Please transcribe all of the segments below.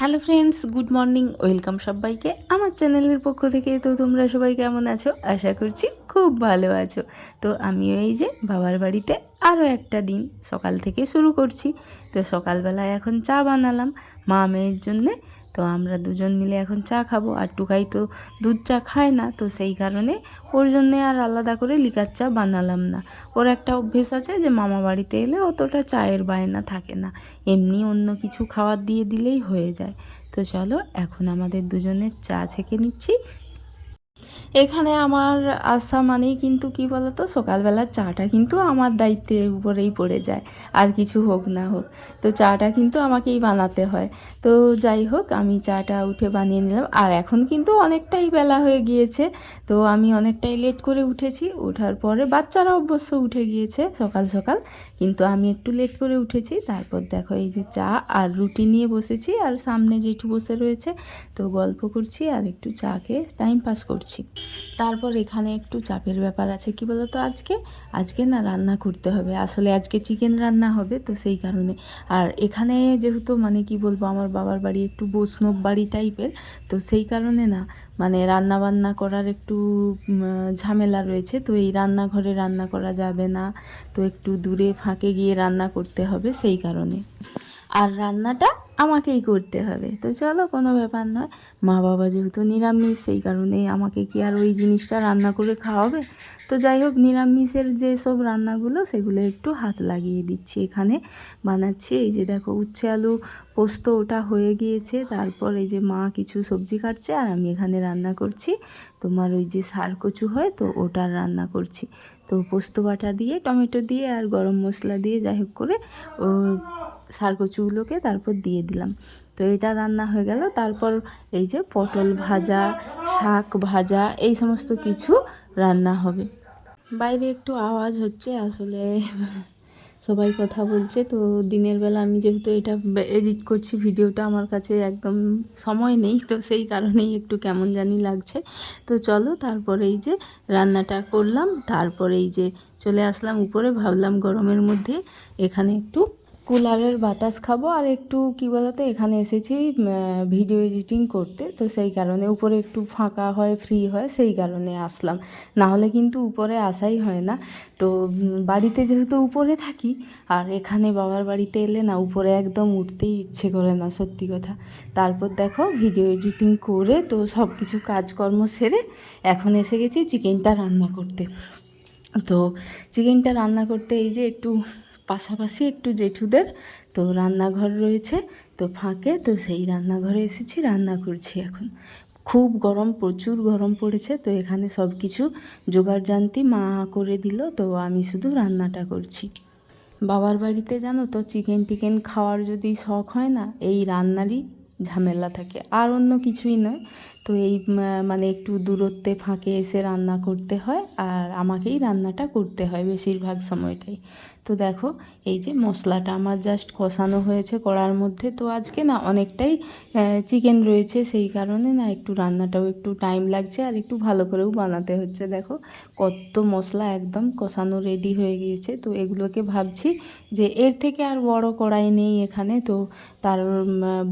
Hello friends, good morning. Welcome সবাইকে আমার চ্যানেলের পক্ষ থেকে। তো তোমরা সবাই কেমন আছো? আশা করছি খুব ভালো আছো। তো আমিও এই যে বাবার বাড়িতে আরও একটা দিন সকাল থেকে শুরু করছি। তো সকালবেলায় এখন চা বানালাম মা মেয়ের জন্যে। তো আমরা দুজন মিলে এখন চা খাবো। আর টুকাই তো দুধ চা খায় না, তো সেই কারণে ওর জন্যে আর আলাদা করে লিকার চা বানালাম না। ওর একটা অভ্যেস আছে যে মামা বাড়িতে এলে অতটা চায়ের বায়না থাকে না, এমনি অন্য কিছু খাবার দিয়ে দিলেই হয়ে যায়। তো চলো এখন আমাদের দুজনের চা ছেঁকে নিচ্ছি। এখানে আমার আসা মানেই কিন্তু কি বলতো, সকালবেলার চাটা কিন্তু আমার দায়িত্বের উপরেই পড়ে যায়, আর কিছু হোক না হোক তো চাটা কিন্তু আমাকেই বানাতে হয়। তো যাই হোক, আমি চাটা উঠে বানিয়ে নিলাম। আর এখন কিন্তু অনেকটাই বেলা হয়ে গিয়েছে, তো আমি অনেকটাই লেট করে উঠেছি। ওঠার পরে বাচ্চারা অবশ্য উঠে গিয়েছে সকাল সকাল, কিন্তু আমি একটু লেট করে উঠেছি। তারপর দেখো এই যে চা আর রুটি নিয়ে বসেছি, আর সামনে জেঠু বসে রয়েছে, তো গল্প করছি আর একটু চা খেয়ে টাইম পাস করছি। তারপর এখানে একটু চাপের ব্যাপার আছে, কি বলতো, আজকে না রান্না করতে হবে। আসলে আজকে চিকেন রান্না হবে, তো সেই কারণে। আর এখানে যেহেতু মানে কি বলবো, আমার বাবার বাড়ি একটু বৈষ্ণব বাড়ি টাইপের, তো সেই কারণে না মানে রান্না বান্না করার একটু ঝামেলা রয়েছে। তো এই রান্নাঘরে রান্না করা যাবে না, তো একটু দূরে ফাঁকে গিয়ে রান্না করতে হবে, সেই কারণে। আর রান্নাটা আমাকেই করতে হবে। তো চলো, কোনো ব্যাপার নয়। মা বাবা যেহেতু নিরামিষ, সেই কারণেই আমাকে কি আর ওই জিনিসটা রান্না করে খাওয়াবে। তো যাই হোক, নিরামিষের যেসব রান্নাগুলো সেগুলো একটু হাত লাগিয়ে দিচ্ছি। এখানে বানাচ্ছি এই যে দেখো উচ্ছে আলু পোস্ত, ওটা হয়ে গিয়েছে। তারপর এই যে মা কিছু সবজি কাটছে, আর আমি এখানে রান্না করছি তোমার ওই যে সার কচু হয়, তো ওটার রান্না করছি। তো পোস্ত বাটা দিয়ে টমেটো দিয়ে আর গরম মশলা দিয়ে যাই হোক করে ও সার কচুগুলোকে তারপর দিয়ে দিলাম। তো এটা রান্না হয়ে গেল। তারপর এই যে পটল ভাজা, শাক ভাজা, এই সমস্ত কিছু রান্না হবে। বাইরে একটু আওয়াজ হচ্ছে, আসলে সবাই কথা বলছে। তো দিনের বেলা আমি যেহেতু এটা এডিট করছি ভিডিওটা, আমার কাছে একদম সময় নেই, তো সেই কারণেই একটু কেমন জানি লাগছে। তো চলো, তারপরে এই যে রান্নাটা করলাম, তারপরে এই যে চলে আসলাম উপরে। ভাবলাম গরমের মধ্যে এখানে একটু কুলারের বাতাস খাবো, আর একটু কি বলতো, এখানে এসেছি ভিডিও এডিটিং করতে, তো সেই কারণে উপরে একটু ফাঁকা হয়, ফ্রি হয়, সেই কারণে আসলাম। না হলে কিন্তু উপরে আসাই হয় না। তো বাড়িতে যেহেতু উপরে থাকি, আর এখানে বাবার বাড়িতে এলে না উপরে একদম উঠতেই ইচ্ছে করে না, সত্যি কথা। তারপর দেখো ভিডিও এডিটিং করে তো সব কিছু কাজকর্ম সেরে এখন এসে গেছি চিকেনটা রান্না করতে। তো চিকেনটা রান্না করতে এই যে একটু পাশাপাশি একটু জেঠুদের তো রান্নাঘর রয়েছে, তো ফাঁকে, তো সেই রান্নাঘরে এসেছি, রান্না করছি এখন। খুব গরম, প্রচুর গরম পড়েছে, তো এখানে সব কিছু জোগাড় জান্তি মা করে দিল, তো আমি শুধু রান্নাটা করছি। বাবার বাড়িতে জানো তো চিকেন টিকেন খাওয়ার যদি শখ হয় না, এই রান্নারই ঝামেলা থাকে, আর অন্য কিছুই নয়। তো এই মানে একটু দূরত্বে ফাঁকে এসে রান্না করতে হয়, আর আমাকেই রান্নাটা করতে হয় বেশিরভাগ সময়টাই। তো দেখো এই যে মশলাটা আমার জাস্ট কষানো হয়েছে কড়ার মধ্যে। তো আজকে না অনেকটাই চিকেন রয়েছে, সেই কারণে না একটু রান্নাটাও একটু টাইম লাগছে, আর একটু ভালো করেও বানাতে হচ্ছে। দেখো কত মশলা একদম কষানো রেডি হয়ে গিয়েছে। তো এগুলোকে ভাবছি যে এর থেকে আর বড় কড়াই নেই এখানে, তো তার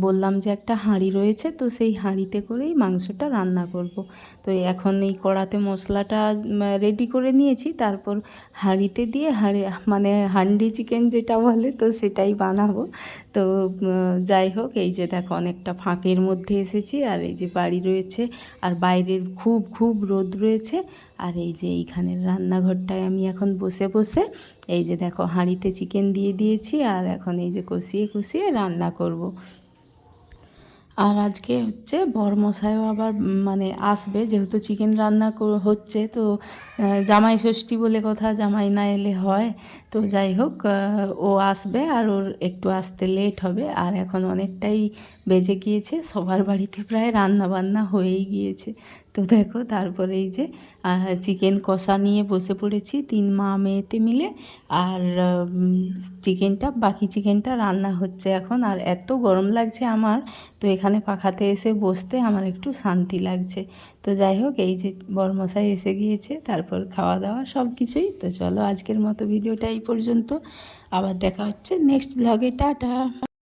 বললাম যে একটা হাঁড়ি রয়েছে, তো সেই হাঁড়িতে করেই মাংসটা রান্না করব। তো এখন এই কড়াতে মশলাটা রেডি করে নিয়েছি, তারপর হাঁড়িতে দিয়ে মানে হান্ডি চিকেন যেটা বলে, তো সেটাই বানাবো। তো যাই হোক, এই যে দেখো অনেকটা ফাঁকের মধ্যে এসেছি, আর এই যে বাড়ি রয়েছে, আর বাইরের খুব খুব রোদ রয়েছে। আর এই যে এইখানের রান্নাঘরটায় আমি এখন বসে বসে এই যে দেখো হাঁড়িতে চিকেন দিয়ে দিয়েছি, আর এখন এই যে কষিয়ে কষিয়ে রান্না করব। আর আজকে হচ্ছে বরমশাইও আবার মানে আসবে, যেহেতু চিকেন রান্না হচ্ছে, তো জামাই ষষ্ঠী বলে কথা, জামাই না এলে হয়। তো যাই হোক, ও আসবে, আর ওর একটু আসতে লেট হবে। আর এখন অনেকটাই বেজে গিয়েছে, সবার বাড়িতে প্রায় রান্না বান্না হয়েই গিয়েছে। তো দেখো তারপরে এই যে চিকেন কষা নিয়ে বসে পড়েছি 3 মা মেয়েতে মিলে। আর বাকি চিকেনটা রান্না হচ্ছে এখন। আর এত গরম লাগছে আমার, তো এখানে পাখাতে এসে বসতে আমার একটু শান্তি লাগছে। তো যাই হোক, এই যে বরমশাই এসে গিয়েছে, তারপর খাওয়া দাওয়া সব কিছুই। তো চলো আজকের মতো ভিডিওটা এই পর্যন্ত, আবার দেখা হচ্ছে নেক্সট ব্লগে। টাটা।